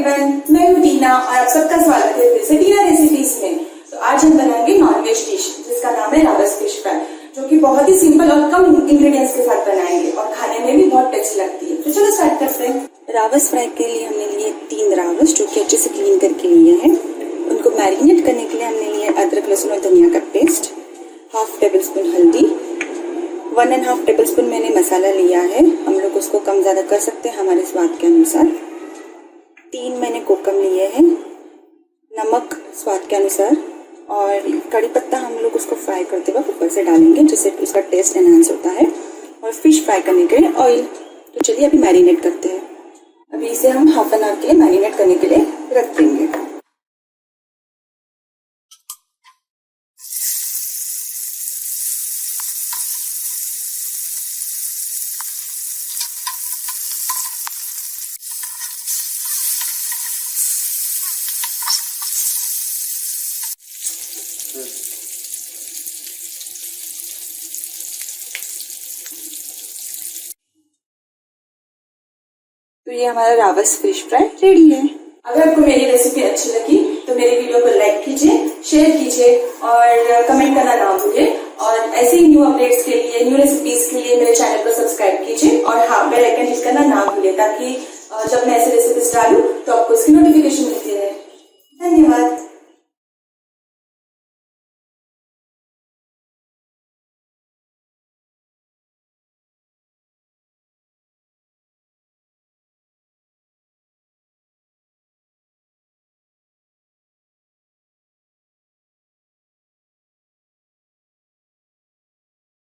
Everyone, मैं हूँ टीना और आप सबका स्वागत है फिर से टीना रेसिपीज में। तो आज हम बनाएंगे नॉनवेज डिश जिसका नाम है रावस फिश फ्राई, जो कि बहुत ही सिंपल और कम इंग्रेडिएंट्स के साथ बनाएंगे और खाने में भी बहुत टेस्टी लगती है। तो चलो स्टार्ट करते हैं। रावस फ्राई के लिए हमने लिए 3 रावस जो कि अच्छे से क्लीन करके लिए हैं। उनको मैरिनेट करने के लिए हमने लिए अदरक, लहसुन और धनिया का पेस्ट, 1/2 टेबलस्पून हल्दी, 1.5 टेबलस्पून मैंने मसाला लिया है। हम लोग उसको कम ज्यादा कर सकते हैं हमारे स्वाद के अनुसार। 3 मैंने कोकम लिए हैं, नमक स्वाद के अनुसार, और कड़ी पत्ता हम लोग उसको फ्राई करते वक्त ऊपर से डालेंगे जिससे उसका टेस्ट एनहांस होता है। और फिश फ्राई करने के लिए ऑयल। तो चलिए अभी मैरिनेट करते हैं। अभी इसे हम 1/2 आवर के लिए मैरिनेट करने के लिए रख देंगे। तो ये हमारा रावस फिश फ्राई रेडी है। अगर आपको मेरी रेसिपी अच्छी लगी तो मेरे वीडियो को लाइक कीजिए, शेयर कीजिए और कमेंट करना ना भूलिए। और ऐसे ही न्यू अपडेट्स के लिए, न्यू रेसिपीज के लिए मेरे चैनल को सब्सक्राइब कीजिए और हाँ, बेल आइकन हिट करना ना भूलिए ताकि जब मैं ऐसे रेसिपीज डालूं तो आपको इसकी नोटिफिकेशन मिलती रहे। धन्यवाद।